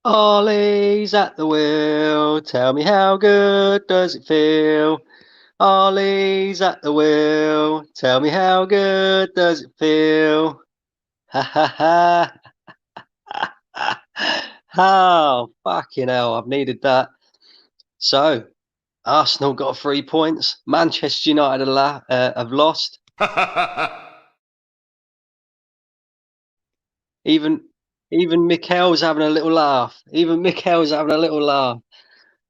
Ollie's at the wheel. Tell me how good does it feel? Ollie's at the wheel. Tell me how good does it feel? Ha ha ha. Oh, fucking hell. I've needed that. So, Arsenal got 3 points. Manchester United have lost. Even even Mikel's having a little laugh. Even Mikel's having a little laugh.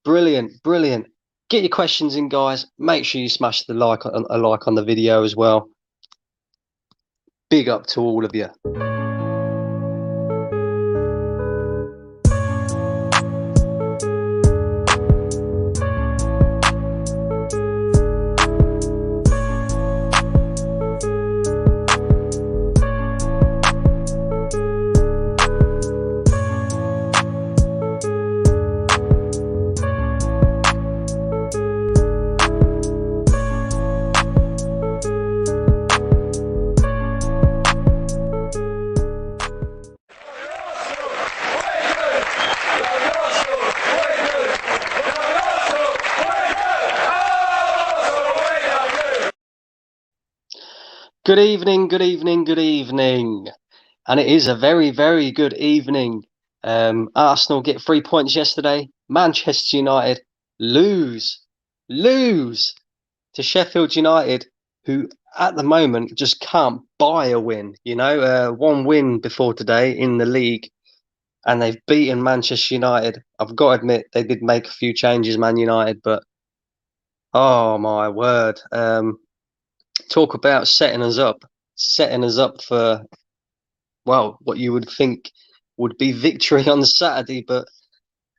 Brilliant, brilliant. Get your questions in, guys. Make sure you smash the a like on the video as well. Big up to all of you. Good evening, good evening, good evening. And it is a very, very good evening. Arsenal get 3 points yesterday. Manchester United lose to Sheffield United, who at the moment just can't buy a win. You know, one win before today in the league, and they've beaten Manchester United. I've got to admit, they did make a few changes, Man United, but oh my word. Talk about setting us up for, well, what you would think would be victory on the Saturday. But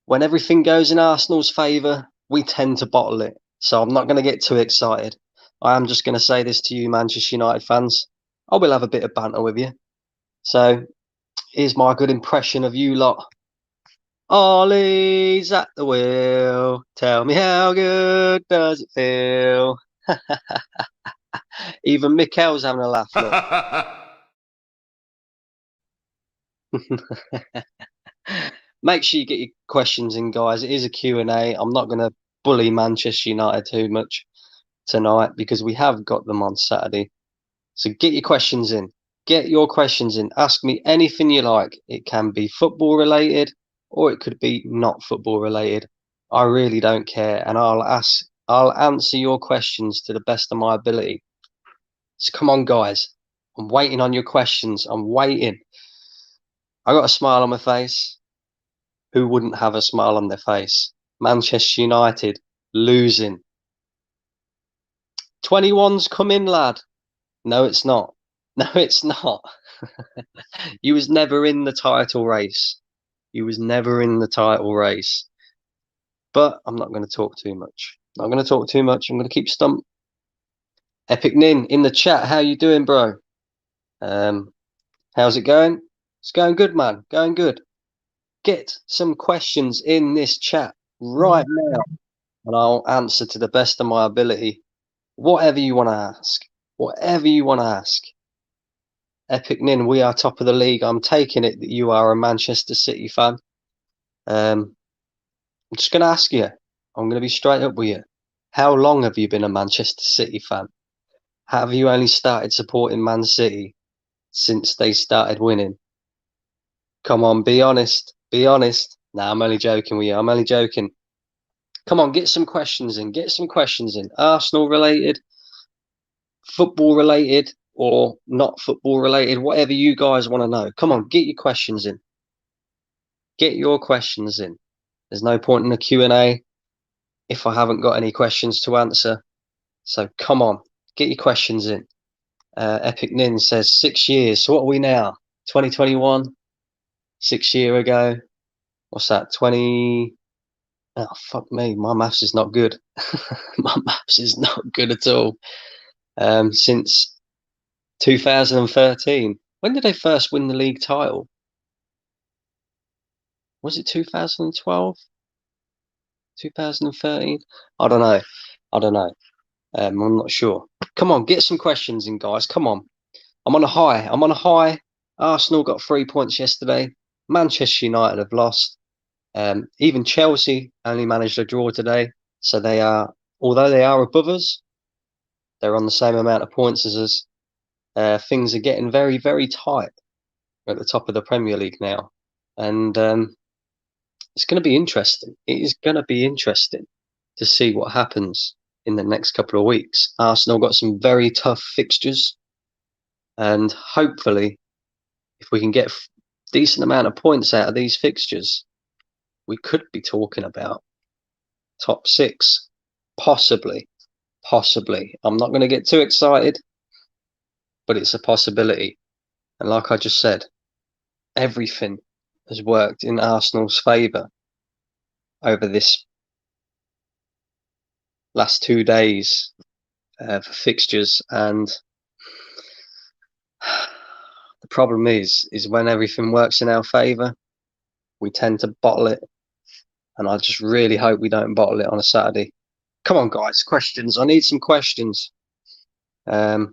when everything goes in Arsenal's favour, we tend to bottle it. So I'm not going to get too excited. I am just going to say this to you, Manchester United fans. I will have a bit of banter with you. So here's my good impression of you lot. Ollie's at the wheel. Tell me how good does it feel? Even Mikel's having a laugh. Make sure you get your questions in, guys. It is a Q&A. I'm not going to bully Manchester United too much tonight because we have got them on Saturday. So get your questions in. Get your questions in. Ask me anything you like. It can be football related or it could be not football related. I really don't care, and I'll answer your questions to the best of my ability. So come on, guys. I'm waiting on your questions. I'm waiting. I got a smile on my face. Who wouldn't have a smile on their face? Manchester United losing. 21's coming, lad. No, it's not. No, it's not. You was never in the title race. You was never in the title race. But I'm not going to talk too much. Not going to talk too much. I'm going to keep stump. Epic Nin in the chat. How you doing, bro? How's it going? It's going good, man. Going good. Get some questions in this chat right now, and I'll answer to the best of my ability. Whatever you want to ask. Whatever you want to ask. Epic Nin, we are top of the league. I'm taking it that you are a Manchester City fan. I'm just going to ask you. I'm going to be straight up with you. How long have you been a Manchester City fan? Have you only started supporting Man City since they started winning? Come on, be honest. Be honest. Nah, I'm only joking with you. I'm only joking. Come on, get some questions in. Get some questions in. Arsenal related, football related, or not football related. Whatever you guys want to know. Come on, get your questions in. Get your questions in. There's no point in a Q&A if I haven't got any questions to answer. So come on, get your questions in. Epic Nin says 6 years. So what are we now? 2021? 6 years ago. What's that? 20. Oh, fuck me. My maths is not good. My maths is not good at all. Since 2013. When did they first win the league title? Was it 2012? 2013? I don't know. I don't know. I'm not sure. Come on, get some questions in, guys. Come on. I'm on a high. I'm on a high. Arsenal got 3 points yesterday. Manchester United have lost. Even Chelsea only managed a draw today, so they are, although they are above us, they're on the same amount of points as us. Things are getting very, very tight at the top of the Premier League now, and it's going to be interesting. It is going to be interesting to see what happens in the next couple of weeks. Arsenal got some very tough fixtures, and hopefully, if we can get a decent amount of points out of these fixtures, we could be talking about top 6, possibly. Possibly. I'm not going to get too excited, but it's a possibility. And like I just said, everything has worked in Arsenal's favour over this last 2 days for fixtures, and the problem is when everything works in our favour, we tend to bottle it, and I just really hope we don't bottle it on a Saturday. Come on, guys, questions. I need some questions. Epic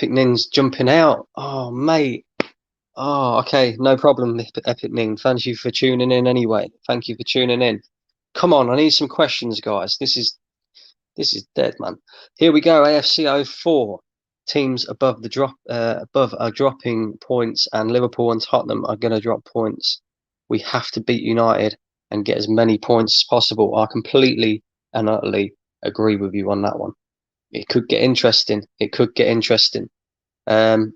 Nin's jumping out. Oh, mate. Oh, okay, no problem, Epic Ning. Thank you for tuning in anyway. Thank you for tuning in. Come on, I need some questions, guys. This is dead, man. Here we go. AFC 04. Teams above the drop, above are dropping points, and Liverpool and Tottenham are going to drop points. We have to beat United and get as many points as possible. I completely and utterly agree with you on that one. It could get interesting. It could get interesting. Dardanian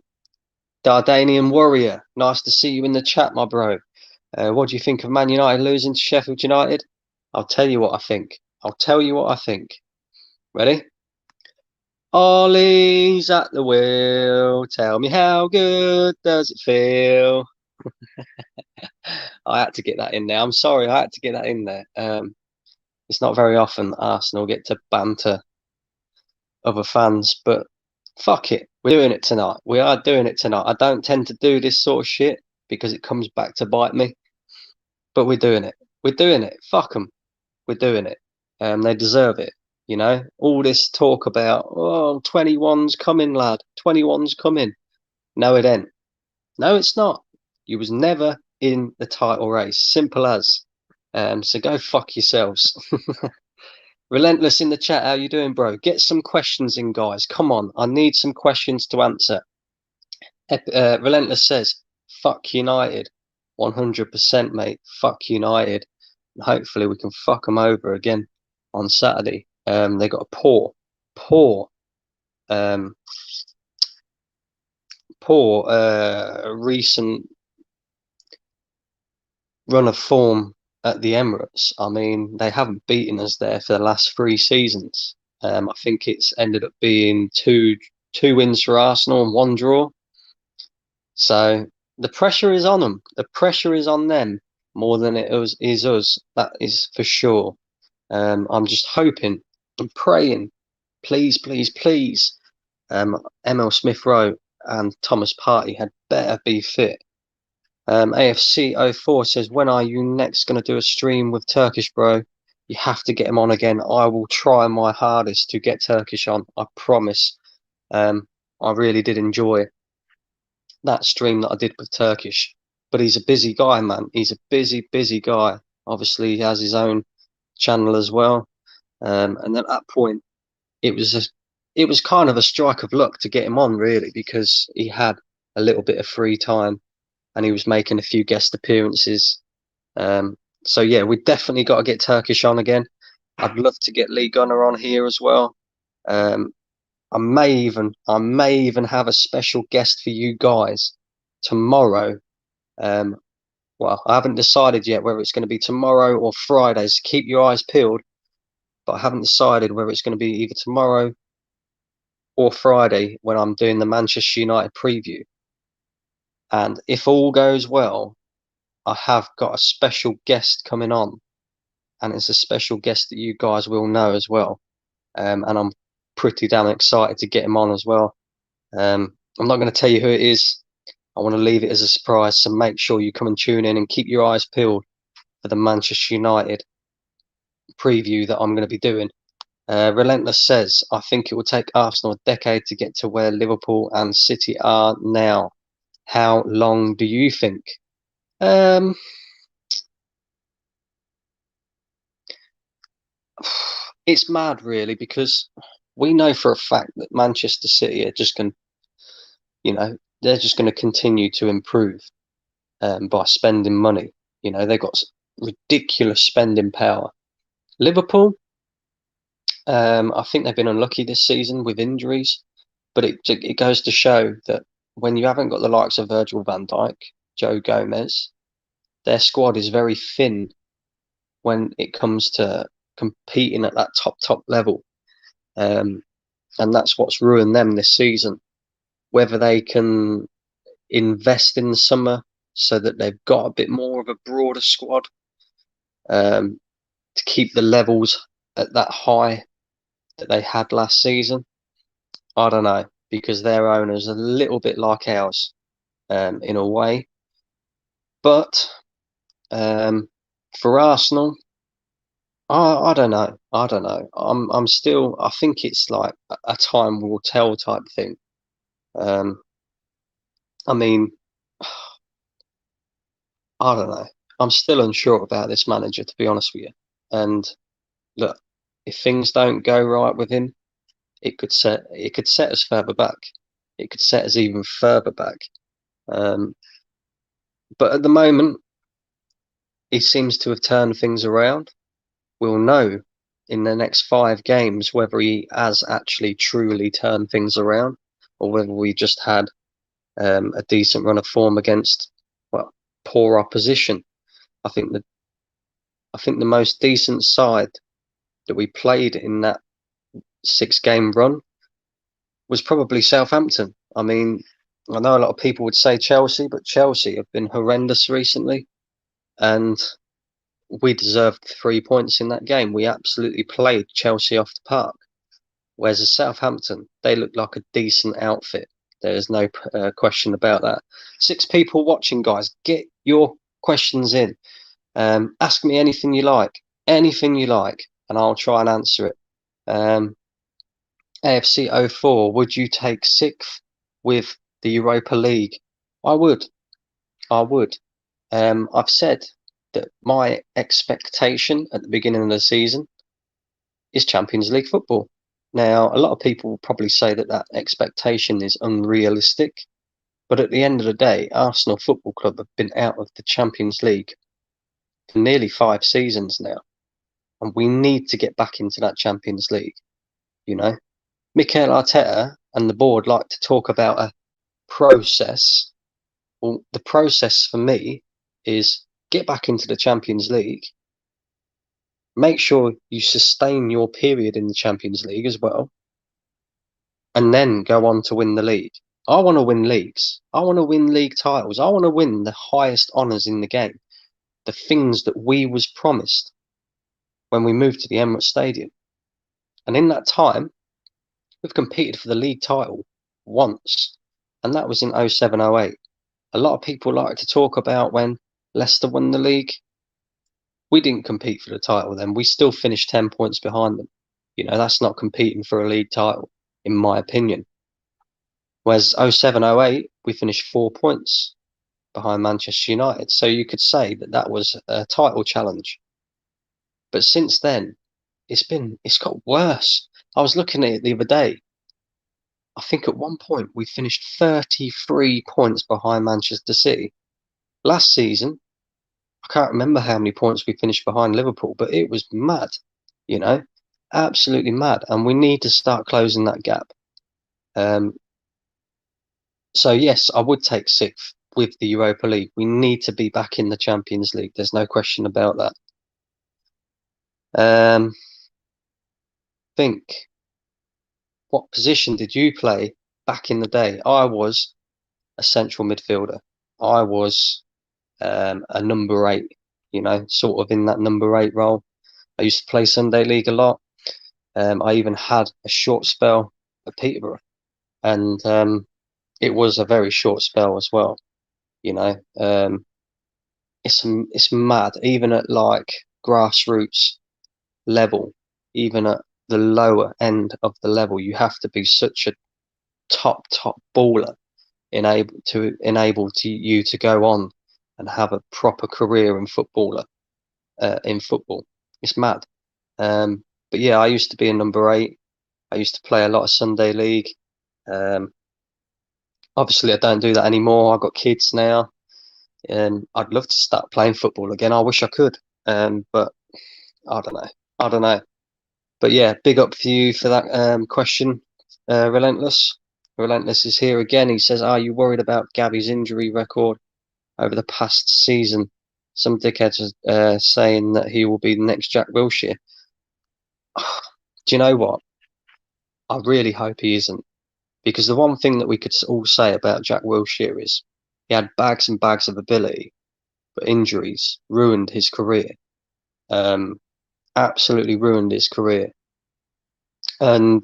Warrior, nice to see you in the chat, my bro. What do you think of Man United losing to Sheffield United? I'll tell you what I think. I'll tell you what I think. Ready? Ollie's at the wheel. Tell me how good does it feel? I had to get that in there. I'm sorry, I had to get that in there. It's not very often Arsenal get to banter other fans, but fuck it. We're doing it tonight. We are doing it tonight. I don't tend to do this sort of shit because it comes back to bite me. But we're doing it. We're doing it. Fuck them. We're doing it. They deserve it. You know, all this talk about, oh, 21's coming, lad. 21's coming. No, it ain't. No, it's not. You was never in the title race. Simple as. So go fuck yourselves. Relentless in the chat. How you doing, bro? Get some questions in, guys. Come on. I need some questions to answer. Relentless says, fuck United. 100%, mate. Fuck United. Hopefully we can fuck them over again on Saturday. They got a poor recent run of form at the Emirates. I mean, they haven't beaten us there for the last 3 seasons. I think it's ended up being two wins for Arsenal and 1 draw. So the pressure is on them. The pressure is on them more than it is us. That is for sure. I'm just hoping and praying, please, please, please. ML Smith Rowe and Thomas Partey had better be fit. AFC 04 says, when are you next going to do a stream with Turkish, bro? You have to get him on again. I will try my hardest to get Turkish on. I promise. I really did enjoy that stream that I did with Turkish. But he's a busy guy, man. He's a busy guy. Obviously, he has his own channel as well. And at that point, it was kind of a strike of luck to get him on, really, because he had a little bit of free time and he was making a few guest appearances. So yeah, we definitely got to get Turkish on again. I'd love to get Lee Gunner on here as well. I may even have a special guest for you guys tomorrow. Well, I haven't decided yet whether it's going to be tomorrow or Friday, so keep your eyes peeled. But I haven't decided whether it's going to be either tomorrow or Friday when I'm doing the Manchester United preview. And if all goes well, I have got a special guest coming on. And it's a special guest that you guys will know as well. And I'm pretty damn excited to get him on as well. I'm not going to tell you who it is. I want to leave it as a surprise. So make sure you come and tune in and keep your eyes peeled for the Manchester United preview that I'm going to be doing. Relentless says, I think it will take Arsenal a decade to get to where Liverpool and City are now. How long do you think? Um, it's mad, really, because we know for a fact that Manchester City are just going, they're just going to continue to improve by spending money. They've got ridiculous spending power. Liverpool, I think they've been unlucky this season with injuries, but it goes to show that when you haven't got the likes of Virgil van Dijk, Joe Gomez, their squad is very thin when it comes to competing at that top level. And that's what's ruined them this season. Whether they can invest in the summer so that they've got a bit more of a broader squad um, to keep the levels at that high that they had last season, I don't know, because their owner's a little bit like ours in a way. But for Arsenal, I don't know. I don't know. I'm still. I think it's like a time will tell type thing. Um, I mean, I don't know. I'm still unsure about this manager, to be honest with you. And look, if things don't go right with him, it could set us further back. It could set us even further back. Um, but at the moment, he seems to have turned things around. We'll know in the next 5 games whether he has actually truly turned things around, or whether we just had a decent run of form against, well, poor opposition. I think the I think the most decent side that we played in that 6 game run was probably Southampton. I mean, I know a lot of people would say Chelsea, but Chelsea have been horrendous recently, and we deserved 3 points in that game. We absolutely played Chelsea off the park. Whereas at Southampton, they look like a decent outfit. There's no question about that. 6 people watching, guys. Get your questions in. Ask me anything you like, and I'll try and answer it. AFC 04, would you take 6th with the Europa League? I would. I would. I've said that my expectation at the beginning of the season is Champions League football. Now, a lot of people will probably say that that expectation is unrealistic, but at the end of the day, Arsenal Football Club have been out of the Champions League for nearly 5 seasons now, and we need to get back into that Champions League. Mikel Arteta and the board like to talk about a process. Well, the process for me is get back into the Champions League, make sure you sustain your period in the Champions League as well, and then go on to win the league. I want to win leagues. I want to win league titles. I want to win the highest honours in the game, the things that we was promised when we moved to the Emirates Stadium. And in that time, we've competed for the league title once, and that was in 07-08. A lot of people like to talk about when Leicester won the league. We didn't compete for the title then. We still finished 10 points behind them. That's not competing for a league title, in my opinion. Whereas 07-08, we finished 4 points behind Manchester United. So you could say that that was a title challenge. But since then, it's got worse. I was looking at it the other day. I think at one point we finished 33 points behind Manchester City. Last season, I can't remember how many points we finished behind Liverpool, but it was mad, absolutely mad. And we need to start closing that gap. So yes, I would take 6th with the Europa League. We need to be back in the Champions League. There's no question about that. Think, what position did you play back in the day? I was a central midfielder. I was a number 8, sort of in that number 8 role. I used to play Sunday League a lot. I even had a short spell at Peterborough, and it was a very short spell as well. It's mad. Even at like grassroots level, even at the lower end of the level, you have to be such a top baller enable to you to go on and have a proper career in football. It's mad. But yeah, I used to be a number 8. I used to play a lot of Sunday league. Um, Obviously, I don't do that anymore. I've got kids now. I'd love to start playing football again. I wish I could. But I don't know. I don't know. But yeah, big up for you for that question, Relentless. Relentless is here again. He says, "Are you worried about Gabby's injury record over the past season? Some dickheads are saying that he will be the next Jack Wilshere." Do you know what? I really hope he isn't, because the one thing that we could all say about Jack Wilshere is he had bags and bags of ability, but injuries ruined his career. Absolutely ruined his career. And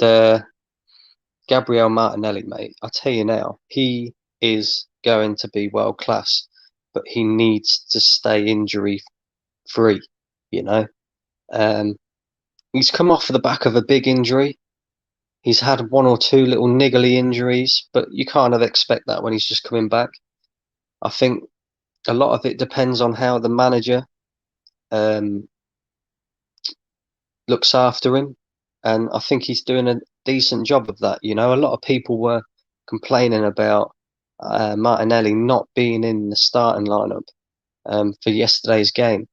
Gabriel Martinelli, mate, I tell you now, he is going to be world class, but he needs to stay injury free. You know, he's come off the back of a big injury. He's had 1 or 2 little niggly injuries, but you kind of expect that when he's just coming back. I think a lot of it depends on how the manager looks after him, and I think he's doing a decent job of that. You know, a lot of people were complaining about Martinelli not being in the starting lineup for yesterday's game.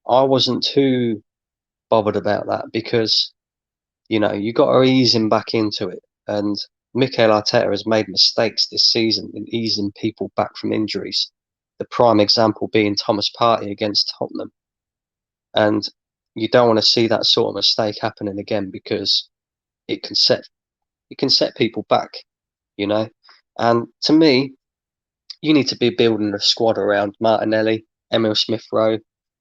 I wasn't too bothered about that because, you know, you got to ease him back into it. And Mikel Arteta has made mistakes this season in easing people back from injuries. The prime example being Thomas Partey against Tottenham. And you don't want to see that sort of mistake happening again, because it can set people back, you know. And to me, you need to be building a squad around Martinelli, Emil Smith-Rowe,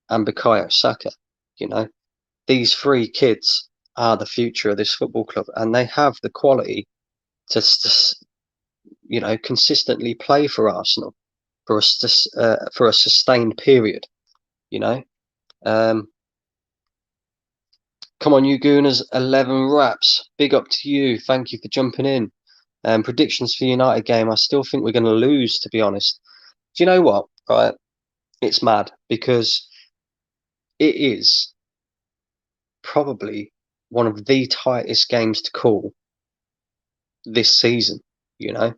and Bukayo Saka. You know, these 3 kids are the future of this football club, and they have the quality to you know, consistently play for Arsenal for a sustained period. You know, come on, you Gooners, 11 wraps. Big up to you. Thank you for jumping in. Predictions for United game. I still think we're going to lose, to be honest. Do you know what? Right, it's mad because it is probably one of the tightest games to call this season. You know,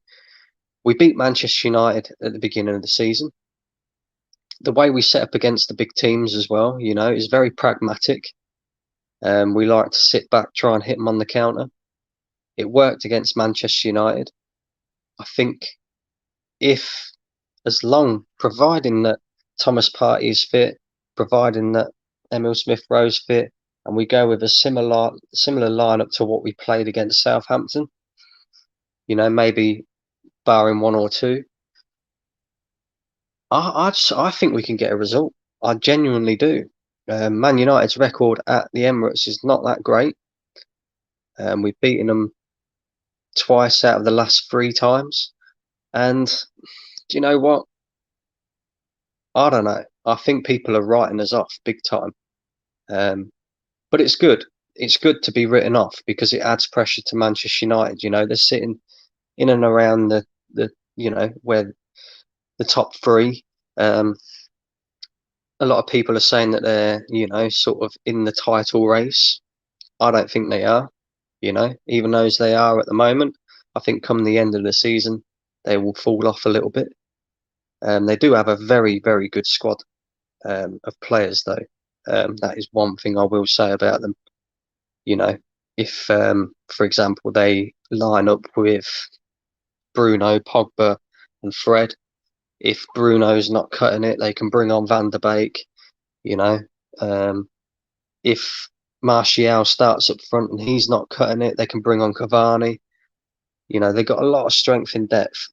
we beat Manchester United at the beginning of the season. The way we set up against the big teams as well, you know, is very pragmatic. We like to sit back, try and hit them on the counter. It worked against Manchester United. I think providing that Thomas Partey is fit, providing that Emil Smith-Rowe's fit, and we go with a similar lineup to what we played against Southampton, you know, maybe barring 1 or 2, I think we can get a result. I genuinely do. Man United's record at the Emirates is not that great. We've beaten them twice out of the last 3 times. And do you know what? I don't know. I think people are writing us off big time. But it's good. It's good to be written off because it adds pressure to Manchester United. You know, they're sitting in and around the you know, where the top 3. A lot of people are saying that they're, you know, sort of in the title race. I don't think they are, you know, even though they are at the moment. I think come the end of the season, they will fall off a little bit. They do have a very, very good squad of players, though. That is one thing I will say about them. You know, if, for example, they line up with Bruno, Pogba, and Fred, if Bruno's not cutting it, they can bring on Van der Beek. You know, if Martial starts up front and he's not cutting it, they can bring on Cavani. You know, they've got a lot of strength in depth.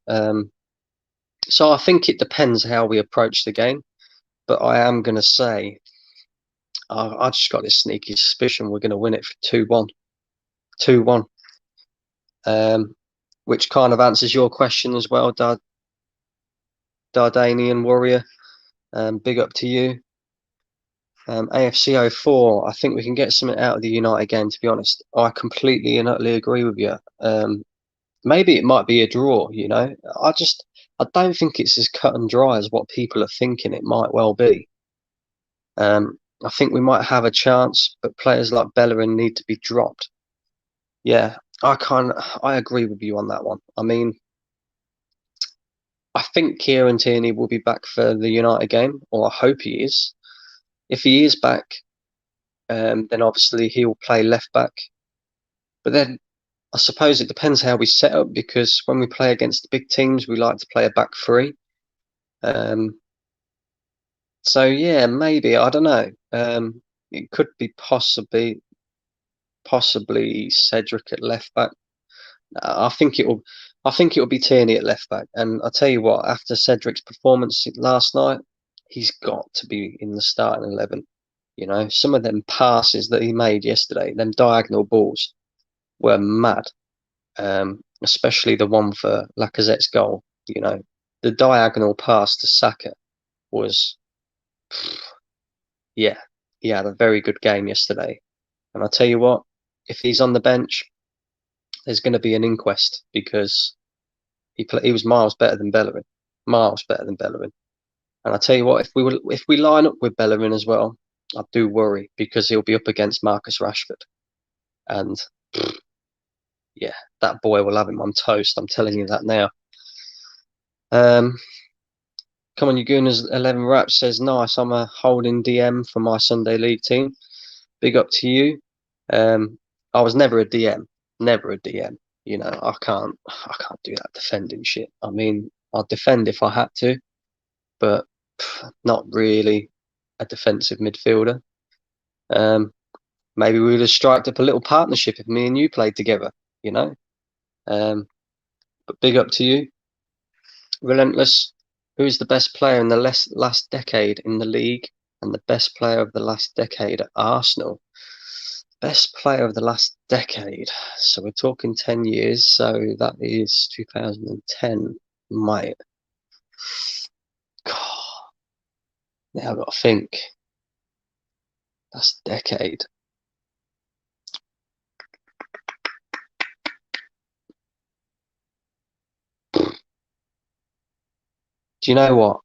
So I think it depends how we approach the game. But I am going to say, I just got this sneaky suspicion we're going to win it for 2-1. 2-1. Which kind of answers your question as well, Dardanian Warrior. Big up to you. AFC 04, I think we can get something out of the United game, to be honest. I completely and utterly agree with you. Maybe it might be a draw, you know. I don't think it's as cut and dry as what people are thinking it might well be. I think we might have a chance, but players like Bellerin need to be dropped. Yeah, I agree with you on that one. I mean, I think Kieran Tierney will be back for the United game, or I hope he is. If he is back, then obviously he will play left back. But then I suppose it depends how we set up, because when we play against the big teams, we like to play a back three. So yeah, maybe, I don't know. It could be possibly Cedric at left back. I think it will. I think it will be Tierney at left back. And I tell you what, after Cedric's performance last night, he's got to be in the starting 11. You know, some of them passes that he made yesterday, them diagonal balls, were mad. Especially the one for Lacazette's goal. You know, the diagonal pass to Saka was, yeah, he had a very good game yesterday. And I tell you what, if he's on the bench, there's going to be an inquest, because he was miles better than Bellerin, miles better than Bellerin. And I tell you what, if we line up with Bellerin as well, I do worry, because he'll be up against Marcus Rashford, and yeah, that boy will have him on toast. I'm telling you that now. Come on, you Gooners. 11 Raps says, nice. I'm a holding DM for my Sunday League team. Big up to you. I was never a DM, never a DM. You know, I can't do that defending shit. I mean, I'd defend if I had to, but not really a defensive midfielder. Maybe we would have striked up a little partnership if me and you played together, you know. But big up to you. Relentless. Who is the best player in the last decade in the league, and the best player of the last decade at Arsenal? Best player of the last decade. So we're talking 10 years. So that is 2010, mate. God, now I've got to think. That's a decade. Do you know what?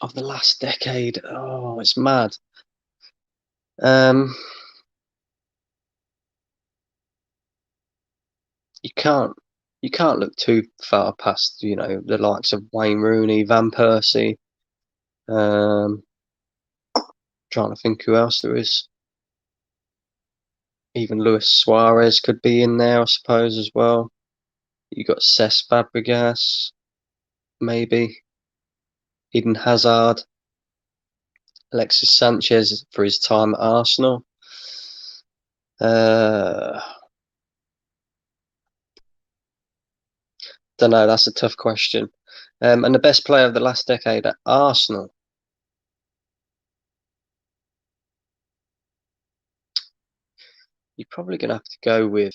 Of the last decade, oh, it's mad. You can't look too far past, you know, the likes of Wayne Rooney, Van Persie. Trying to think who else there is. Even Luis Suarez could be in there, I suppose, as well. You got Cesc Fabregas, maybe. Eden Hazard, Alexis Sanchez for his time at Arsenal. Don't know. That's a tough question. And the best player of the last decade at Arsenal. You're probably going to have to go with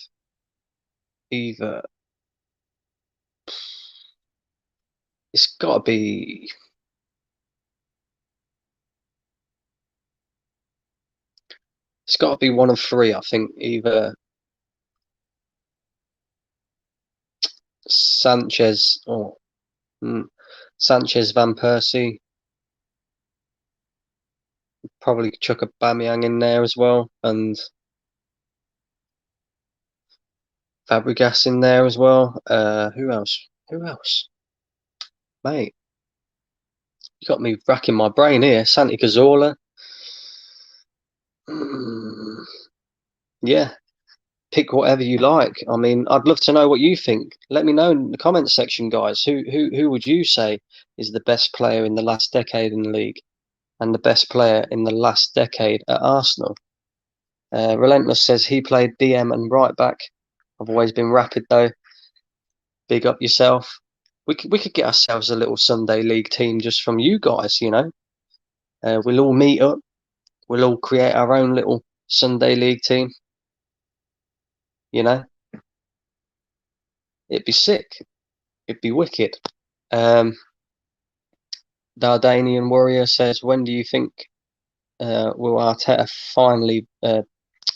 either. It's got to be. It's got to be one of three, I think. Either Sanchez or Sanchez, Van Persie. Probably chuck a Aubameyang in there as well, and Fabregas in there as well. Who else? Who else? Mate, you got me racking my brain here. Santi Cazorla. Yeah, pick whatever you like. I mean, I'd love to know what you think. Let me know in the comments section, guys. Who would you say is the best player in the last decade in the league, and the best player in the last decade at Arsenal? Relentless says he played DM and right back. I've always been rapid though. Big up yourself. We could get ourselves a little Sunday League team just from you guys. You know, we'll all meet up. We'll all create our own little Sunday League team. You know, it'd be sick. It'd be wicked. Dardanian Warrior says, when do you think will Arteta finally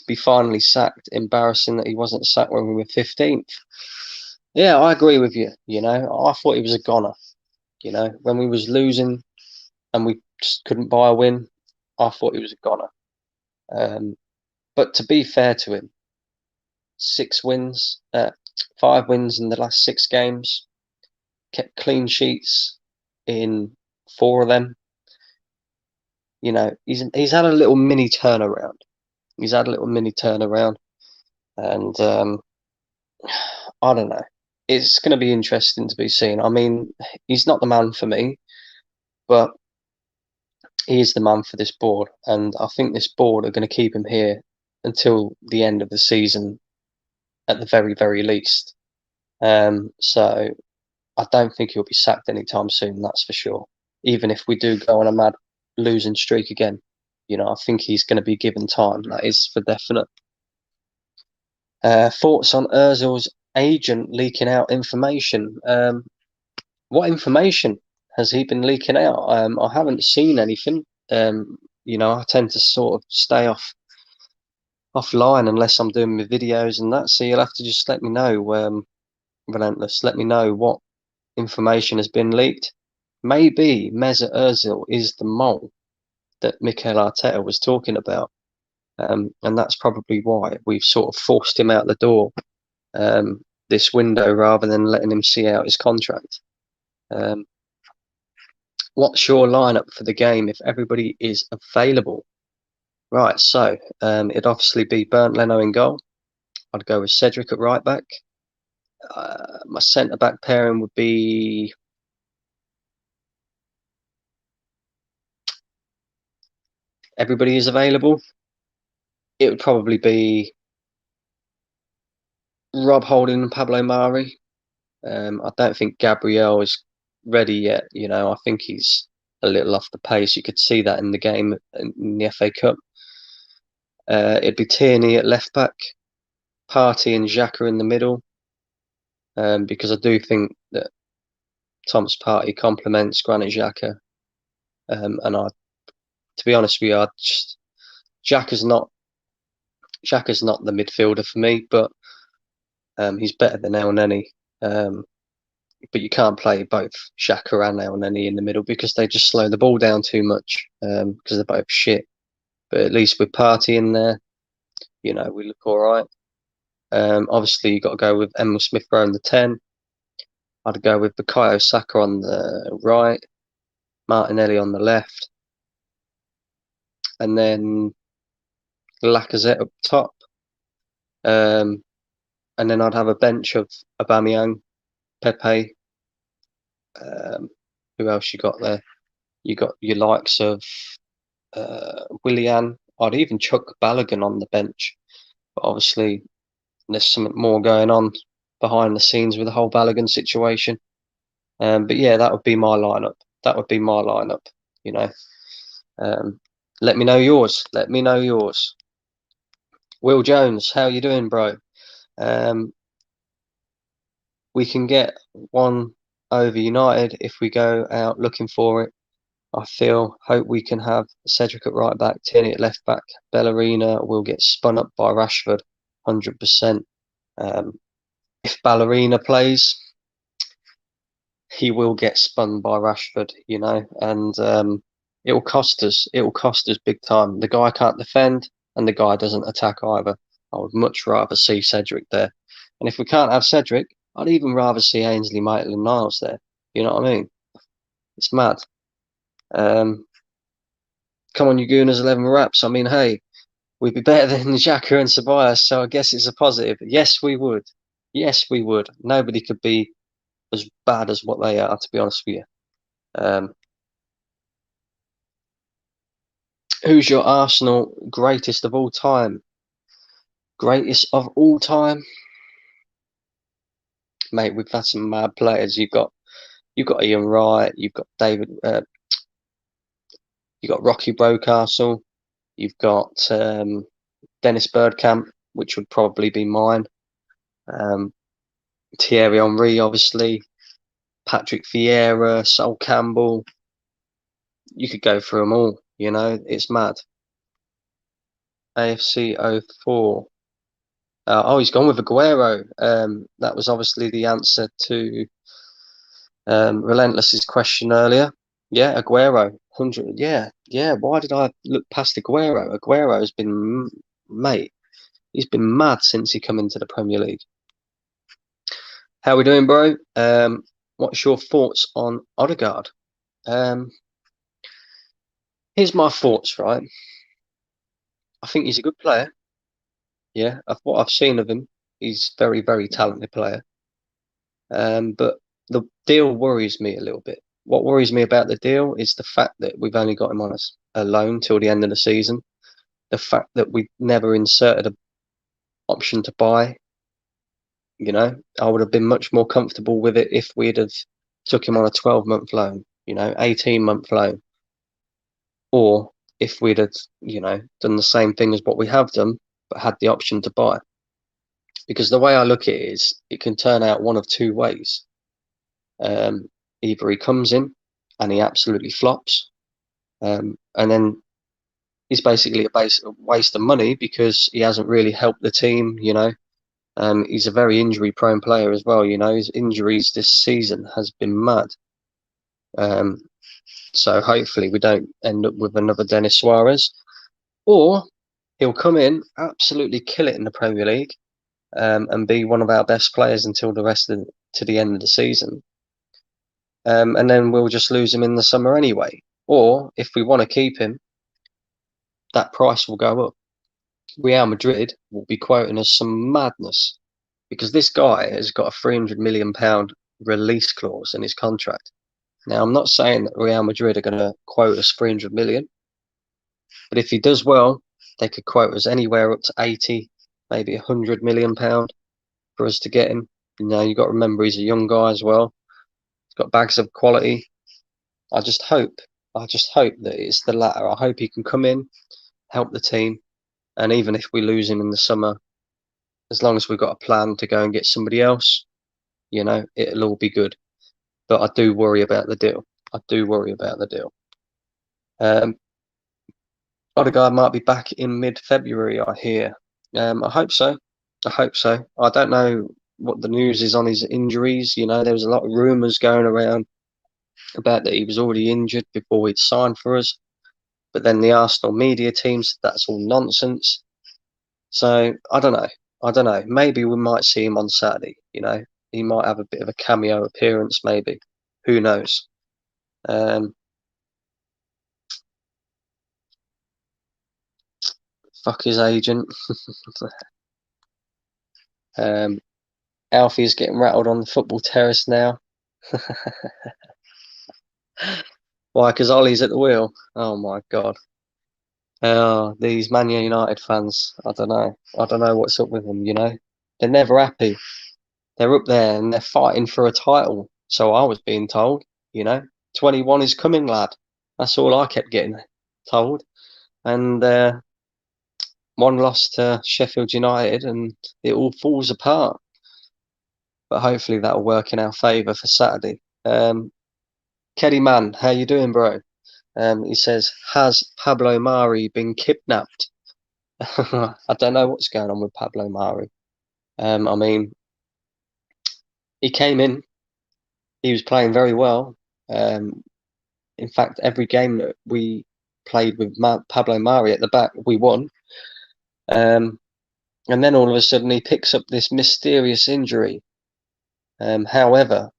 be finally sacked. Embarrassing that he wasn't sacked when we were 15th. Yeah, I agree with you. You know, I thought he was a goner. You know, when we was losing and we just couldn't buy a win, I thought he was a goner. But to be fair to him, 5 wins in the last 6 games, kept clean sheets in 4 of them. You know, he's had a little mini turnaround. He's had a little mini turnaround, and I don't know. It's going to be interesting to be seen. I mean, he's not the man for me, but he is the man for this board, and I think this board are going to keep him here until the end of the season, at the very, very least. So I don't think he'll be sacked anytime soon. That's for sure. Even if we do go on a mad losing streak again, you know, I think he's going to be given time. That is for definite. Thoughts on Ozil's agent leaking out information? What information has he been leaking out? I haven't seen anything. You know, I tend to sort of stay offline unless I'm doing my videos and that. So you'll have to just let me know, Relentless. Let me know what information has been leaked. Maybe Mesut Ozil is the mole that Mikel Arteta was talking about, and that's probably why we've sort of forced him out the door this window rather than letting him see out his contract. What's your lineup for the game if everybody is available? Right, so it'd obviously be Bernd Leno in goal. I'd go with Cedric at right back. My centre back pairing would be everybody is available. It would probably be Rob Holding and Pablo Mari. I don't think Gabriel is ready yet. You know, I think he's a little off the pace. You could see that in the game in the FA Cup. It'd be Tierney at left back, Partey and Xhaka in the middle, because I do think that Thomas Partey complements Granit Xhaka, and to be honest with you, Xhaka's not the midfielder for me, but he's better than Elneny. But you can't play both Xhaka and Elneny in the middle because they just slow the ball down too much because they're both shit. But at least with Partey in there, you know, we look all right. Obviously, you've got to go with Emil Smith-Rowe on the 10. I'd go with Bukayo Saka on the right, Martinelli on the left, and then Lacazette up top. And then I'd have a bench of Aubameyang, Pepe. Who else you got there? You got your likes of Willian. I'd even chuck Balogun on the bench, but obviously there's something more going on behind the scenes with the whole Balogun situation. But yeah, that would be my lineup. That would be my lineup. You know, let me know yours. Let me know yours. Will Jones, how you doing, bro? We can get one over United if we go out looking for it. Hope we can have Cedric at right back, Tierney at left back. Ballerina will get spun up by Rashford, 100%. If Ballerina plays, he will get spun by Rashford, you know, and it will cost us. It will cost us big time. The guy can't defend, and the guy doesn't attack either. I would much rather see Cedric there. And if we can't have Cedric, I'd even rather see Ainsley, Maitland-Niles there. You know what I mean? It's mad. Come on, you Gooners, 11 wraps. I mean, hey, we'd be better than Xhaka and Ceballos, so I guess it's a positive. Yes, we would. Yes, we would. Nobody could be as bad as what they are, to be honest with you. Who's your Arsenal greatest of all time? Greatest of all time? Mate, we've had some mad players. You've got Ian Wright, you've got David, you've got Rocky Brocastle, you've got Dennis Bergkamp, which would probably be mine. Thierry Henry, obviously, Patrick Vieira, Sol Campbell. You could go through them all, you know, it's mad. AFC 04. He's gone with Aguero. That was obviously the answer to Relentless's question earlier. Yeah, Aguero. 100. Yeah. Why did I look past Aguero? Aguero has been, mate, he's been mad since he come into the Premier League. How we doing, bro? What's your thoughts on Odegaard? Here's my thoughts, right? I think he's a good player. Yeah, of what I've seen of him, he's very, very talented player. But the deal worries me a little bit. What worries me about the deal is the fact that we've only got him on a loan till the end of the season. The fact that we never inserted an option to buy. You know, I would have been much more comfortable with it if we'd have took him on a 12-month loan, 18-month loan, or if we'd have, done the same thing as what we have done, but had the option to buy. Because the way I look at it is, it can turn out one of two ways. Either he comes in and he absolutely flops, and then he's basically a waste of money because he hasn't really helped the team. He's a very injury-prone player as well. His injuries this season has been mad. So hopefully we don't end up with another Denis Suarez, or he'll come in, absolutely kill it in the Premier League, and be one of our best players until to the end of the season. And then we'll just lose him in the summer anyway. Or if we want to keep him, that price will go up. Real Madrid will be quoting us some madness because this guy has got a £300 million release clause in his contract. Now, I'm not saying that Real Madrid are going to quote us 300 million, but if he does well, they could quote us anywhere up to 80, maybe £100 million for us to get him. You've got to remember he's a young guy as well. He's got bags of quality. I just hope that it's the latter. I hope he can come in, help the team, and even if we lose him in the summer, as long as we've got a plan to go and get somebody else, it'll all be good. But I do worry about the deal. Odegaard might be back in mid-February, I hear. I hope so. I don't know what the news is on his injuries. There was a lot of rumours going around about that he was already injured before he'd signed for us. But then the Arsenal media team said that's all nonsense. So I don't know. Maybe we might see him on Saturday. He might have a bit of a cameo appearance. Maybe. Who knows? Fuck his agent. Alfie's getting rattled on the football terrace now. Why? Because Ollie's at the wheel. Oh my god. These Man United fans. I don't know what's up with them. They're never happy. They're up there and they're fighting for a title. So I was being told. 21 is coming, lad. That's all I kept getting told. And one loss to Sheffield United, and it all falls apart. But hopefully that'll work in our favour for Saturday. Keddy Man, how you doing, bro? He says, has Pablo Mari been kidnapped? I don't know what's going on with Pablo Mari. I mean, he came in, he was playing very well. In fact, every game that we played with Pablo Mari at the back, we won. And then all of a sudden he picks up this mysterious injury. However,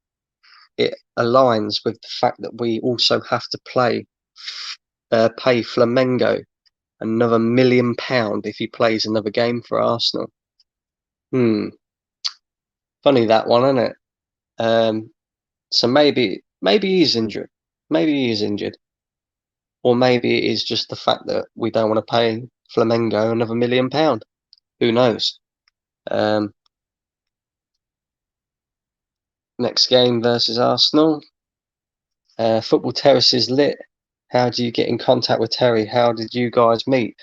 it aligns with the fact that we also have to pay Flamengo another £1 million if he plays another game for Arsenal. Funny that one, isn't it? So maybe he's injured. Or maybe it is just the fact that we don't want to pay Flamengo another £1 million. Who knows? Next game versus Arsenal. Football Terrace is lit. How do you get in contact with Terry? How did you guys meet?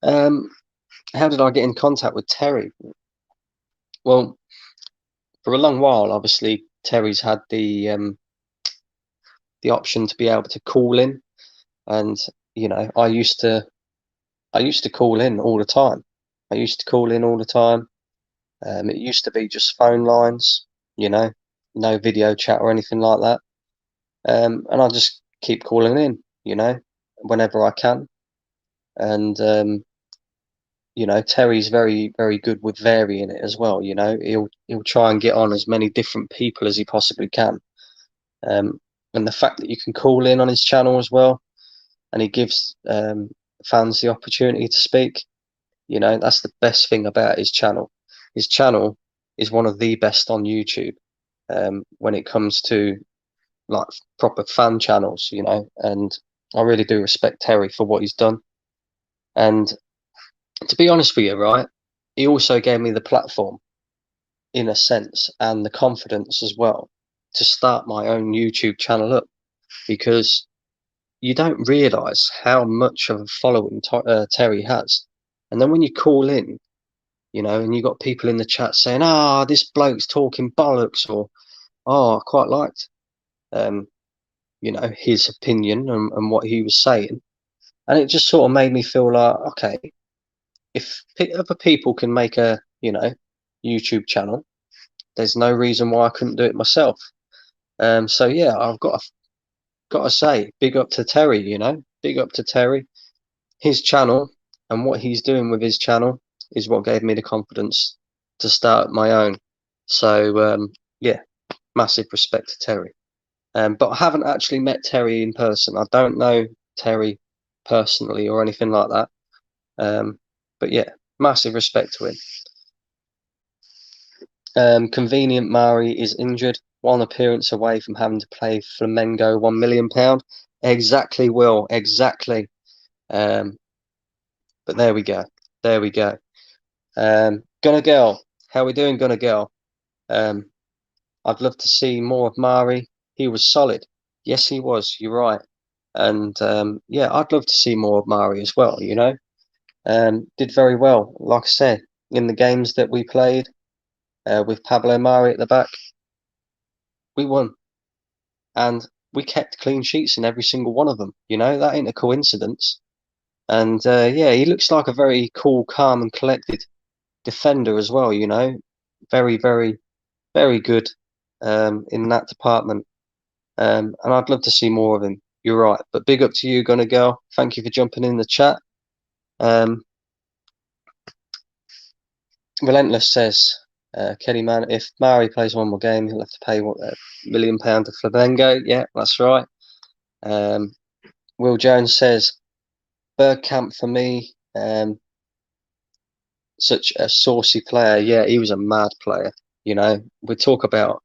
How did I get in contact with Terry? Well, for a long while, obviously, Terry's had the option to be able to call in, and I used to I used to call in all the time. I used to call in all the time. It used to be just phone lines, you know, no video chat or anything like that. And I just keep calling in, you know, whenever I can. And you know, Terry's very, very good with varying it as well. You know, he'll try and get on as many different people as he possibly can. And the fact that you can call in on his channel as well, and he gives fans the opportunity to speak. You know, that's the best thing about his channel. His channel is one of the best on YouTube when it comes to like proper fan channels, you know, and I really do respect Terry for what he's done. And to be honest with you, right, he also gave me the platform in a sense and the confidence as well to start my own YouTube channel up, because you don't realize how much of a following Terry has. And then when you call in, you know, and you got people in the chat saying, "Ah, this bloke's talking bollocks," or "Oh, I quite liked, um, you know, his opinion and what he was saying," and it just sort of made me feel like, okay, if other people can make a, you know, YouTube channel, there's no reason why I couldn't do it myself. So yeah, I've got to say, big up to Terry. You know, big up to Terry. His channel and what he's doing with his channel is what gave me the confidence to start my own. So yeah, massive respect to Terry. But I haven't actually met Terry in person. I don't know Terry personally or anything like that. But yeah, massive respect to him. Convenient Mari is injured, one appearance away from having to play Flamengo £1 million. Exactly, Will. Exactly. But there we go. There we go. Gunner Girl, how we doing, Gunner Girl? I'd love to see more of Mari. He was solid. Yes, he was. You're right. And yeah, I'd love to see more of Mari as well. You know, did very well. Like I said, in the games that we played with Pablo Mari at the back, we won, and we kept clean sheets in every single one of them. You know, that ain't a coincidence. And yeah, he looks like a very cool, calm, and collected defender as well. You know, very, very, very good in that department. And I'd love to see more of him. You're right. But big up to you, Gunner Girl. Thank you for jumping in the chat. Relentless says, Kenny Man, if Mari plays one more game, he'll have to pay what, £1 million to Flamengo. Yeah, that's right. Will Jones says, Bergkamp for me, such a saucy player. Yeah, he was a mad player. You know, we talk about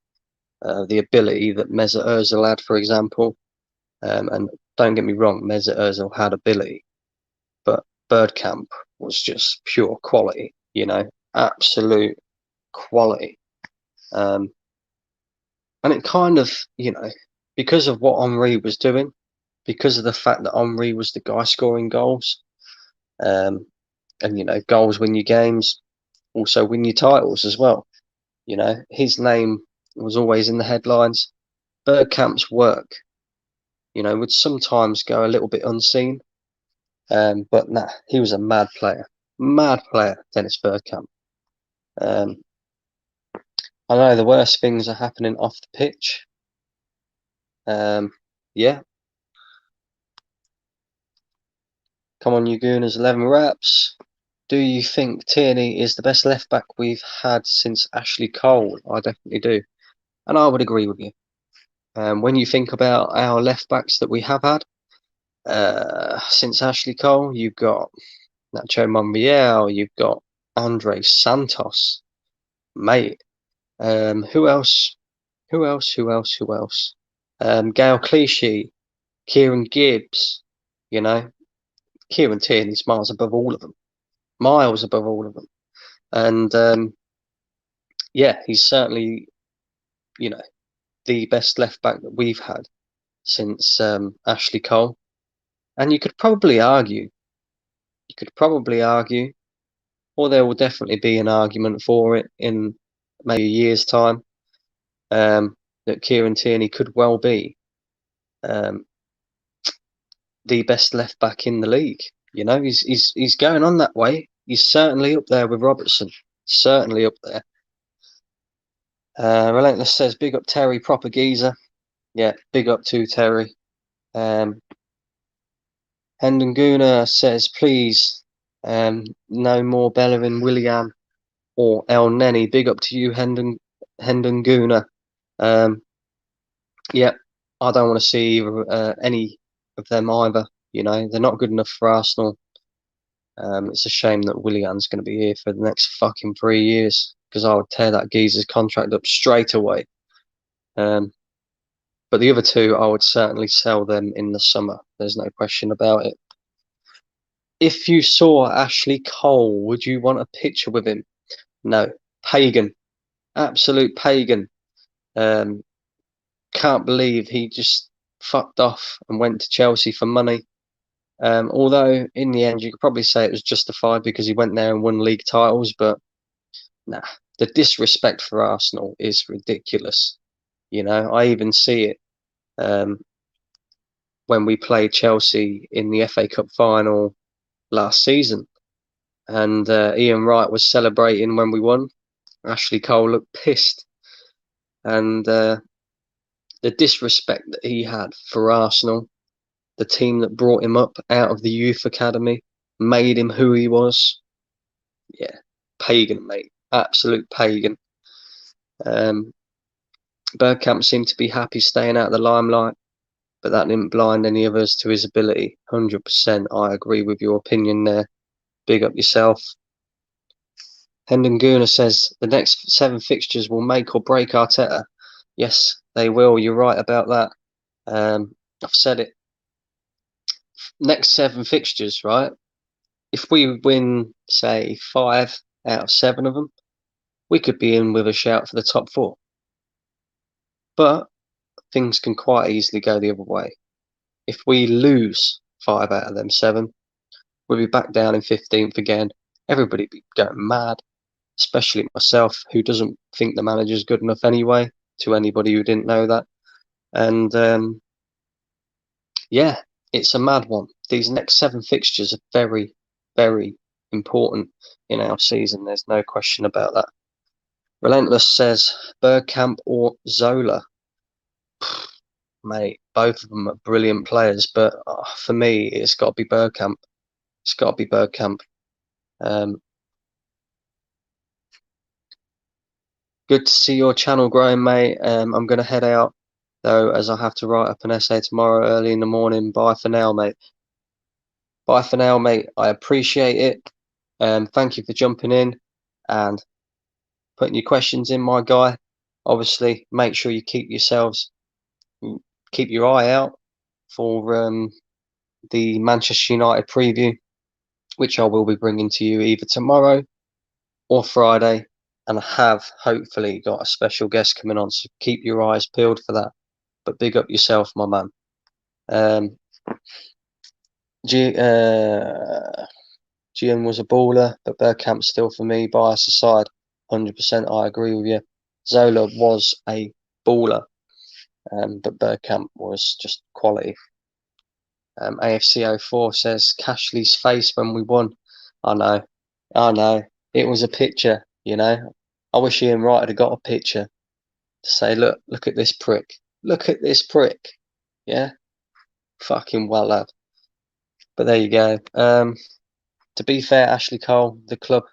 the ability that Mesut Ozil had, for example. And don't get me wrong, Mesut Ozil had ability, but Bergkamp was just pure quality. You know, absolute quality. And it kind of, you know, because of what Henri was doing, because of the fact that Henri was the guy scoring goals, and you know, goals win you games, also win you titles as well. You know, his name was always in the headlines. Bergkamp's work, you know, would sometimes go a little bit unseen, but nah, he was a mad player, Dennis Bergkamp. I know the worst things are happening off the pitch. Yeah. Come on, you Gooners, 11 reps. Do you think Tierney is the best left back we've had since Ashley Cole? I definitely do. And I would agree with you. When you think about our left backs that we have had since Ashley Cole, you've got Nacho Monreal, you've got Andre Santos, mate. Who else? Who else? Who else? Who else? Gail Clichy, Kieran Gibbs. You know, Kieran Tierney's miles above all of them. Miles above all of them. And yeah, he's certainly, you know, the best left back that we've had since Ashley Cole. And you could probably argue, or there will definitely be an argument for it in maybe a year's time, that Kieran Tierney could well be um, the best left back in the league. You know, he's going on that way. He's certainly up there with Robertson. Certainly up there. Relentless says, big up Terry, proper geezer. Yeah, big up to Terry. Hendon says, please, no more Bellerin, Willian, or El Neni. Big up to you, Hendon Yeah, I don't want to see any of them either. You know, they're not good enough for Arsenal. It's a shame that Willian's going to be here for the next fucking 3 years, because I would tear that geezer's contract up straight away. But the other two, I would certainly sell them in the summer. There's no question about it. If you saw Ashley Cole, would you want a picture with him? No. Pagan. Absolute pagan. Can't believe he just fucked off and went to Chelsea for money. Although in the end, you could probably say it was justified because he went there and won league titles. But nah, the disrespect for Arsenal is ridiculous. You know, I even see it when we played Chelsea in the FA Cup final last season, and Ian Wright was celebrating when we won. Ashley Cole looked pissed, and the disrespect that he had for Arsenal, the team that brought him up out of the youth academy, made him who he was. Yeah, pagan, mate. Absolute pagan. Bergkamp seemed to be happy staying out of the limelight, but that didn't blind any of us to his ability. 100%, I agree with your opinion there. Big up yourself. Hendon says, the next 7 fixtures will make or break Arteta. Yes, they will. You're right about that. I've said it. Next 7 fixtures, right? If we win, say, 5 out of 7 of them, we could be in with a shout for the top 4. But things can quite easily go the other way. If we lose 5 out of them 7, we'll be back down in 15th again. Everybody be going mad, especially myself, who doesn't think the manager's good enough anyway, to anybody who didn't know that. And yeah, it's a mad one. These next 7 fixtures are very, very important in our season. There's no question about that. Relentless says, Bergkamp or Zola? Mate, both of them are brilliant players, but for me, it's got to be Bergkamp. It's got to be Bergkamp. Good to see your channel growing, mate. I'm going to head out, though, as I have to write up an essay tomorrow early in the morning. Bye for now, mate. Bye for now, mate. I appreciate it. Thank you for jumping in and putting your questions in, my guy. Obviously, make sure you keep your eye out for the Manchester United preview, which I will be bringing to you either tomorrow or Friday, and I have hopefully got a special guest coming on, so keep your eyes peeled for that. But big up yourself, my man. Gian was a baller, but Bergkamp still for me, bias aside. 100%, I agree with you. Zola was a baller, but Bergkamp was just quality. AFC04 says, Cashley's face when we won. I know. It was a picture, you know. I wish Ian Wright had got a picture to say, look at this prick. Look at this prick. Yeah? Fucking well, lad. But there you go. To be fair, Ashley Cole, the club.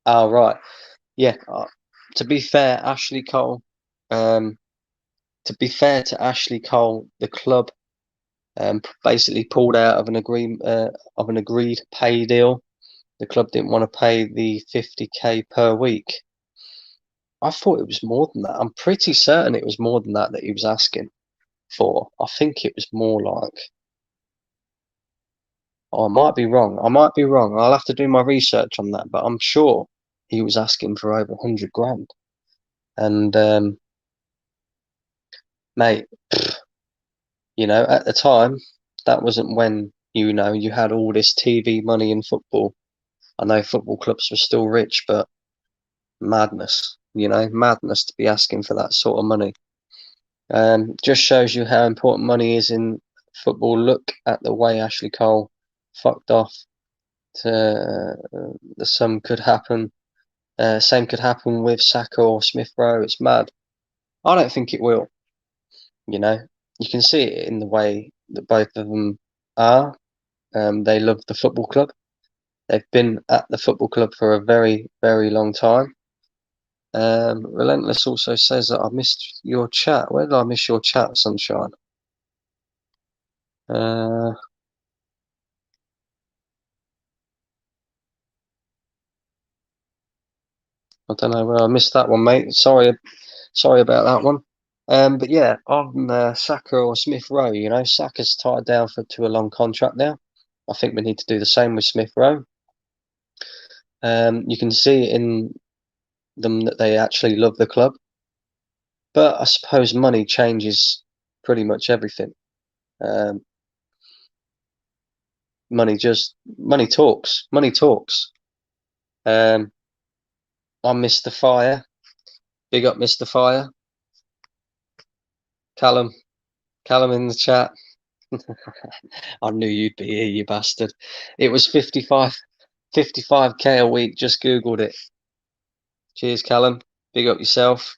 Right. Yeah. To be fair, Ashley Cole. To be fair to Ashley Cole, the club basically pulled out of an agreed pay deal. The club didn't want to pay the 50k per week. I thought it was more than that. I'm pretty certain it was more than that he was asking for. I think it was more like, I might be wrong. I'll have to do my research on that, but I'm sure he was asking for over 100 grand. And mate, you know, at the time, that wasn't when, you know, you had all this TV money in football. I know football clubs were still rich, but madness, you know, madness to be asking for that sort of money. Just shows you how important money is in football. Look at the way Ashley Cole fucked off. The same could happen. Same could happen with Saka or Smith Rowe. It's mad. I don't think it will. You know, you can see it in the way that both of them are. They love the football club. They've been at the football club for a very, very long time. Relentless also says that I missed your chat. Where did I miss your chat, Sunshine? I don't know where I missed that one, mate. Sorry about that one. But yeah, on Saka or Smith Rowe, you know, Saka's tied down to a long contract now. I think we need to do the same with Smith Rowe. You can see in them that they actually love the club, but I suppose money changes pretty much everything. Um, money talks. Money talks. I'm Mr. Fire. Big up, Mr. Fire. Callum in the chat. I knew you'd be here, you bastard. It was 55k a week. Just googled it. Cheers, Callum. Big up yourself.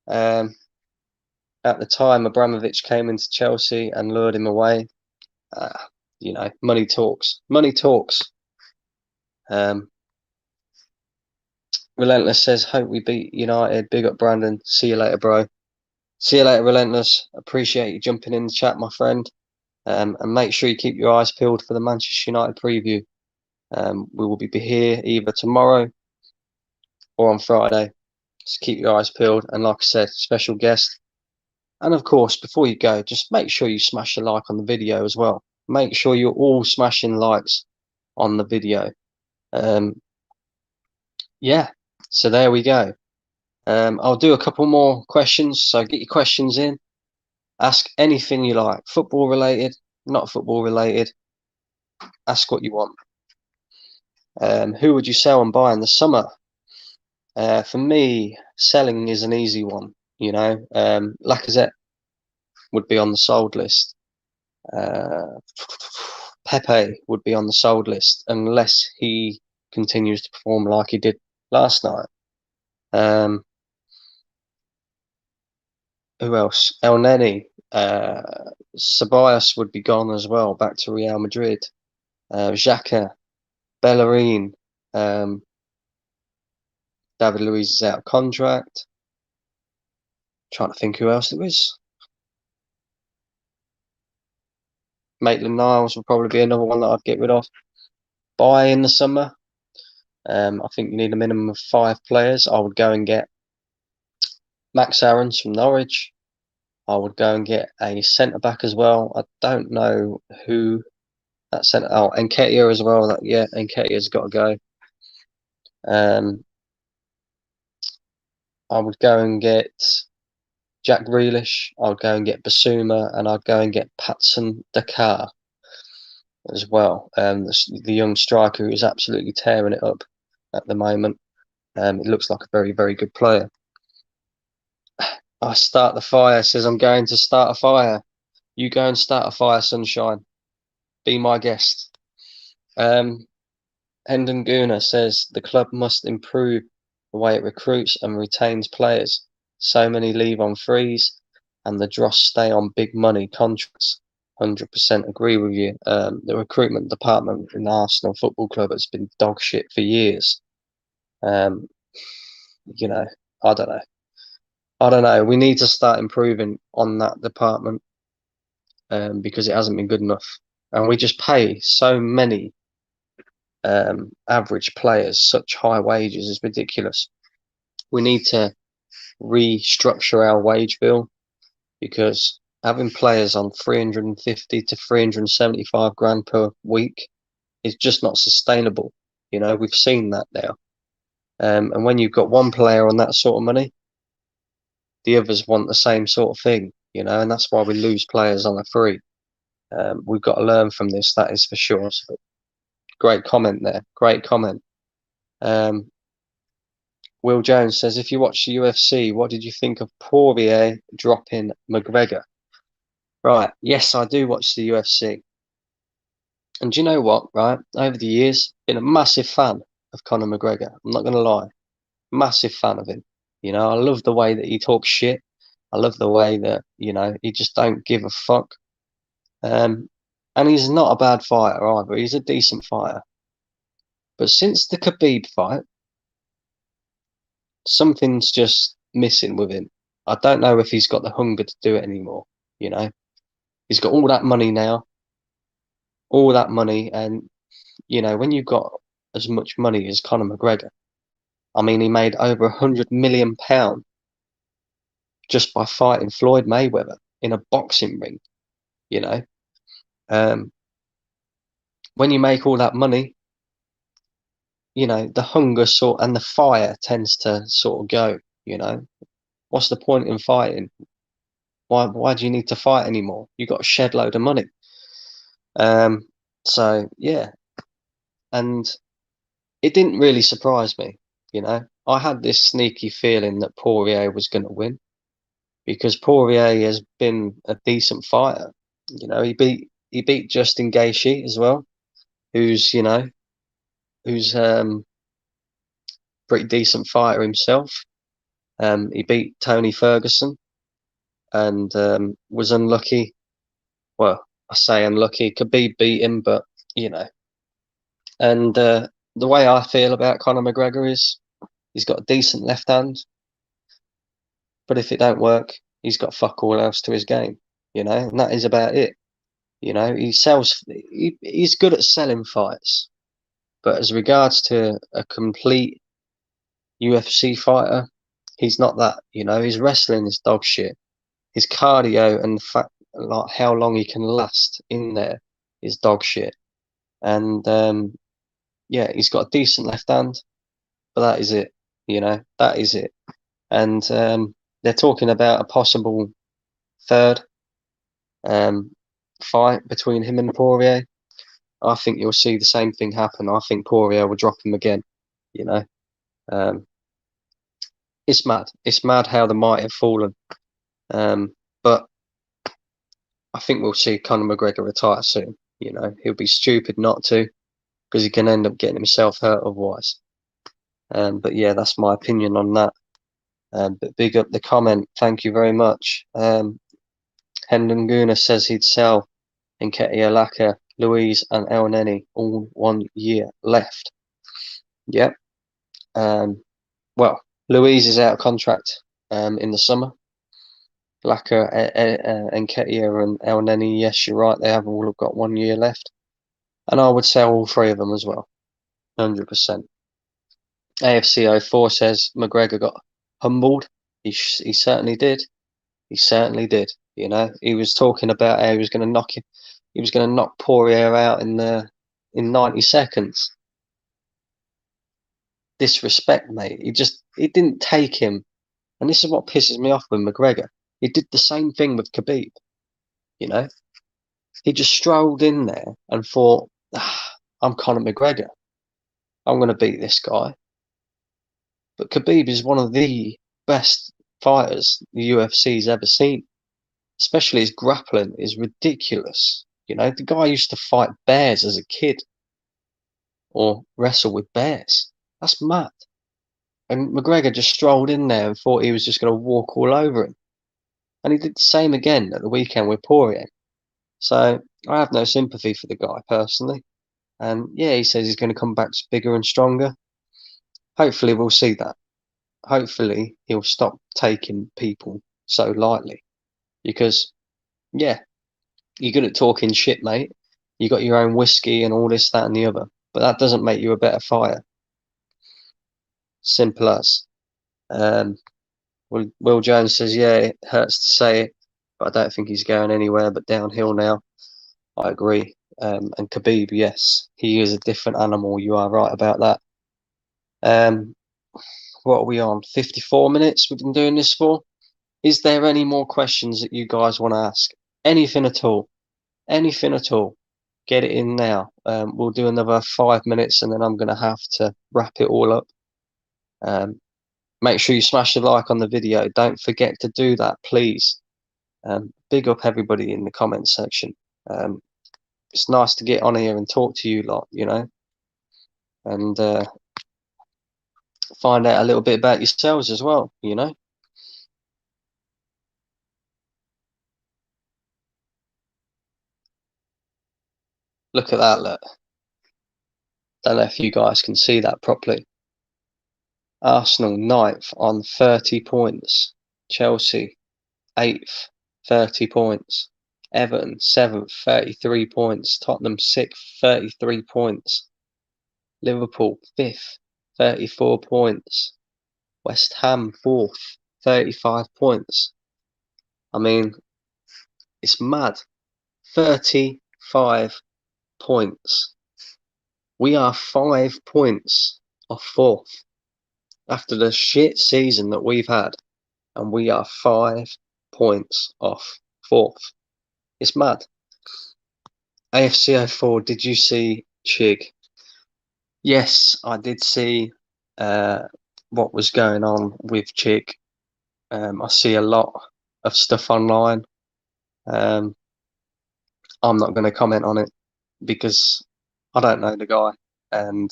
At the time, Abramovich came into Chelsea and lured him away. You know, money talks. Money talks. Relentless says, hope we beat United. Big up, Brandon. See you later, bro. See you later, Relentless. Appreciate you jumping in the chat, my friend. And make sure you keep your eyes peeled for the Manchester United preview. We will be here either tomorrow or on Friday. Just keep your eyes peeled. And like I said, special guest. And of course, before you go, just make sure you smash a like on the video as well. Make sure you're all smashing likes on the video. Yeah, so there we go. I'll do a couple more questions. So get your questions in. Ask anything you like. Football related, not football related. Ask what you want. Who would you sell and buy in the summer? For me, selling is an easy one. You know, Lacazette would be on the sold list. Pepe would be on the sold list unless he continues to perform like he did last night. Who else? El Neni. Ceballos would be gone as well, back to Real Madrid. Xhaka, Bellerin, David Luiz is out of contract. Trying to think who else there is. Maitland-Niles would probably be another one that I'd get rid of. Buy in the summer. I think you need a minimum of 5 players. I would go and get Max Aarons from Norwich. I would go and get a centre-back as well. I don't know who that centre... Oh, Nketiah as well. Yeah, Nketiah's got to go. I would go and get Jack Grealish. I would go and get Basuma, and I'd go and get Patson Dakar as well. The young striker who is absolutely tearing it up at the moment. It looks like a very, very good player. I start the fire. Says I'm going to start a fire. You go and start a fire, Sunshine. Be my guest. Hendon Guna says the club must improve the way it recruits and retains players. So many leave on frees, and the dross stay on big money contracts. 100% agree with you. The recruitment department in the Arsenal Football Club has been dog shit for years. You know, I don't know. We need to start improving on that department because it hasn't been good enough. And we just pay so many average players such high wages. It's ridiculous. We need to restructure our wage bill because having players on 350 to 375 grand per week is just not sustainable. You know, we've seen that now. And when you've got one player on that sort of money, the others want the same sort of thing, you know, and that's why we lose players on a free. We've got to learn from this, that is for sure. So, great comment there. Great comment. Will Jones says, if you watch the UFC, what did you think of Poirier dropping McGregor? Right, yes, I do watch the UFC. And do you know what, right? Over the years, been a massive fan of Conor McGregor. I'm not going to lie. Massive fan of him. You know, I love the way that he talks shit. I love the way that, you know, he just don't give a fuck. And he's not a bad fighter either. He's a decent fighter. But since the Khabib fight, something's just missing with him. I don't know if he's got the hunger to do it anymore. You know, he's got all that money now, all that money, and you know, when you've got as much money as Conor McGregor, I mean, he made over £100 million just by fighting Floyd Mayweather in a boxing ring. You know, um, when you make all that money, you know, the hunger sort and the fire tends to sort of go. You know, what's the point in fighting? Why do you need to fight anymore? You got a shed load of money. Um, so yeah, and it didn't really surprise me. You know, I had this sneaky feeling that Poirier was going to win because Poirier has been a decent fighter. You know, he beat Justin Gaethje as well, who's you know who's pretty decent fighter himself. He beat Tony Ferguson and was unlucky. Well, I say unlucky. Khabib beat him, but you know. And the way I feel about Conor McGregor is he's got a decent left hand, but if it don't work, he's got fuck all else to his game. You know, and that is about it. You know, he's good at selling fights, but as regards to a complete UFC fighter, he's not that. You know, his wrestling is dog shit. His cardio and the fact like how long he can last in there is dog shit. And yeah, he's got a decent left hand, but that is it. You know, that is it. And they're talking about a possible third um, fight between him and Poirier. I think you'll see the same thing happen. I think Poirier will drop him again. You know, um, it's mad. It's mad how the might have fallen. But I think we'll see Conor McGregor retire soon. You know, he'll be stupid not to because he can end up getting himself hurt otherwise. But yeah, that's my opinion on that. But big up the comment. Thank you very much. Hendon Guna says he'd sell Nketiah, Laka, Louise, and El Neni all 1 year left. Yep. Well, Louise is out of contract in the summer. Laka, Nketiah, and El Neni, yes, you're right. They have all got 1 year left. And I would sell all three of them as well. 100%. AFC 04 says McGregor got humbled. He certainly did. He certainly did. You know, he was talking about how he was going to knock him. He was going to knock Poirier out in 90 seconds. Disrespect, mate. It didn't take him. And this is what pisses me off with McGregor. He did the same thing with Khabib. You know, he just strolled in there and thought, I'm Conor McGregor. I'm going to beat this guy. But Khabib is one of the best fighters the UFC's ever seen. Especially his grappling is ridiculous. You know, the guy used to fight bears as a kid or wrestle with bears. That's mad. And McGregor just strolled in there and thought he was just going to walk all over him. And he did the same again at the weekend with Poirier. So I have no sympathy for the guy personally. And yeah, he says he's going to come back bigger and stronger. Hopefully we'll see that. Hopefully he'll stop taking people so lightly. Because, yeah, you're good at talking shit, mate. You got your own whiskey and all this, that, and the other. But that doesn't make you a better fighter. Simple as. Will Jones says, yeah, it hurts to say it, but I don't think he's going anywhere but downhill now. I agree. And Khabib, yes, he is a different animal. You are right about that. What are we on? 54 minutes we've been doing this for. Is there any more questions that you guys want to ask? Anything at all? Anything at all? Get it in now. We'll do another 5 minutes and then I'm going to have to wrap it all up. Make sure you smash a like on the video. Don't forget to do that, please. Big up everybody in the comments section. It's nice to get on here and talk to you lot, you know, and find out a little bit about yourselves as well, you know. Look at that, look. Don't know if you guys can see that properly. Arsenal 9th on 30 points. Chelsea 8th, 30 points. Everton 7th, 33 points. Tottenham 6th, 33 points. Liverpool 5th, 34 points. West Ham 4th, 35 points. I mean, it's mad. 35 points. We are 5 points off 4th after the shit season that we've had, and we are 5 points off 4th. It's mad. AFCO4, did you see Chig? Yes, I did see what was going on with Chig. I see a lot of stuff online. I'm not going to comment on it because I don't know the guy, and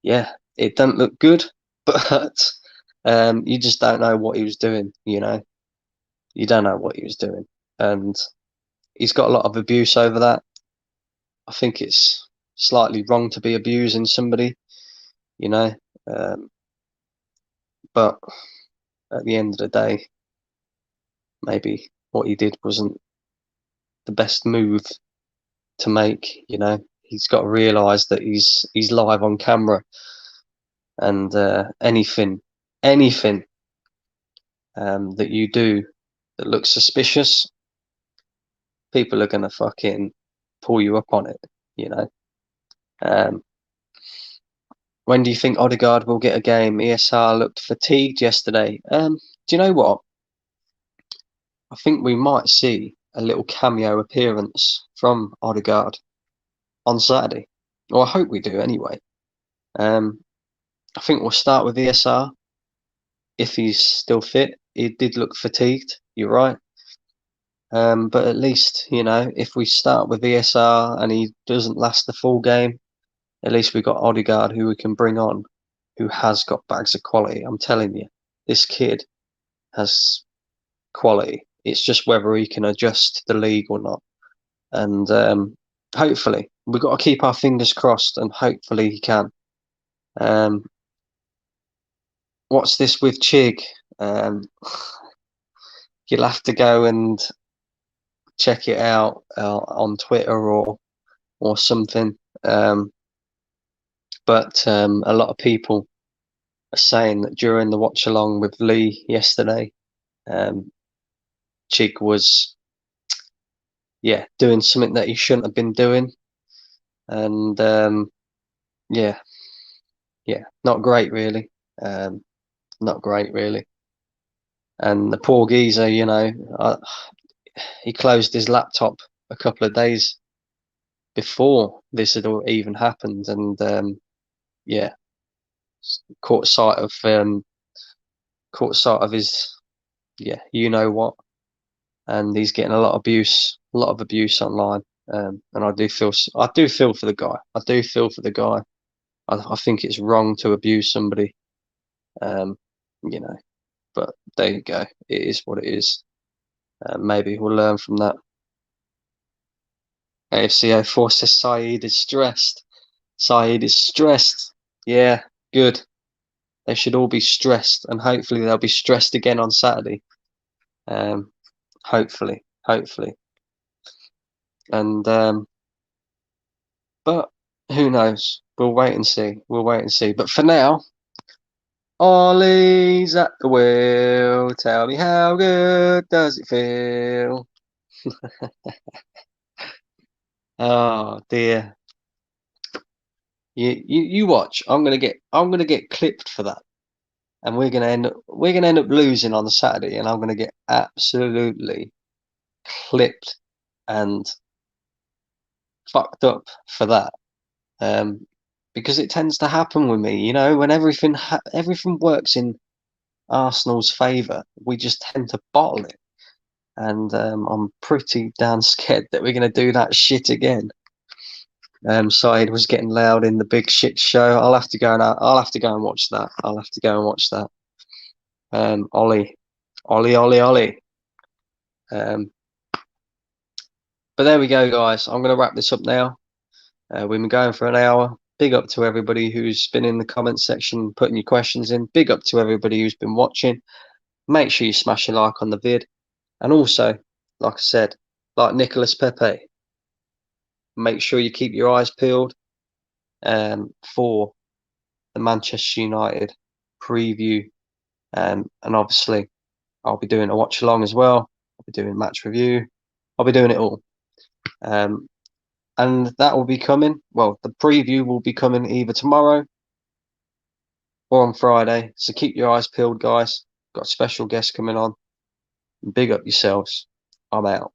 yeah, it doesn't look good, but you just don't know what he was doing, you know. You don't know what he was doing, and he's got a lot of abuse over that. I think it's slightly wrong to be abusing somebody, you know, but at the end of the day, maybe what he did wasn't the best move to make, you know. He's got to realise that he's live on camera, and anything that you do that looks suspicious, people are gonna fucking pull you up on it, you know. Um, when do you think Odegaard will get a game? ESR looked fatigued yesterday. Do you know what? I think we might see a little cameo appearance from Odegaard on Saturday. Or I hope we do anyway. I think we'll start with ESR if he's still fit. He did look fatigued, you're right. But at least, you know, if we start with ESR and he doesn't last the full game, at least we got Odegaard who we can bring on, who has got bags of quality. I'm telling you, this kid has quality. It's just whether he can adjust to the league or not. And hopefully, we've got to keep our fingers crossed, and hopefully he can. What's this with Chig? You'll have to go and check it out on Twitter or something. But a lot of people are saying that during the watch along with Lee yesterday, Chig was, yeah, doing something that he shouldn't have been doing, and yeah, not great really, not great really. And the poor geezer, you know, he closed his laptop a couple of days before this had even happened, and yeah, caught sight of his, yeah, you know what, and he's getting a lot of abuse online, and I do feel for the guy. I do feel for the guy. I think it's wrong to abuse somebody, you know, but there you go. It is what it is. Maybe we'll learn from that. AFCO4 says Saeed is stressed. Saeed is stressed. Yeah, good. They should all be stressed, and hopefully they'll be stressed again on Saturday. Hopefully. And but who knows? We'll wait and see. But for now, Ollie's at the wheel. Tell me, how good does it feel? Oh dear. You watch. I'm gonna get clipped for that, and we're gonna end up losing on the Saturday, and I'm gonna get absolutely clipped and fucked up for that. because it tends to happen with me. You know, when everything works in Arsenal's favour, we just tend to bottle it. And I'm pretty damn scared that we're going to do that shit again. Side was getting loud in the big shit show. I'll have to go and watch that. I'll have to go and watch that. Ollie. But there we go, guys. I'm going to wrap this up now. We've been going for an hour. Big up to everybody who's been in the comment section putting your questions in. Big up to everybody who's been watching. Make sure you smash a like on the vid. And also, like I said, like Nicolas Pepe, make sure you keep your eyes peeled for the Manchester United preview. And obviously, I'll be doing a watch along as well. I'll be doing match review. I'll be doing it all. And that will be coming. Well, the preview will be coming either tomorrow or on Friday. So keep your eyes peeled, guys. Got a special guest coming on. Big up yourselves. I'm out.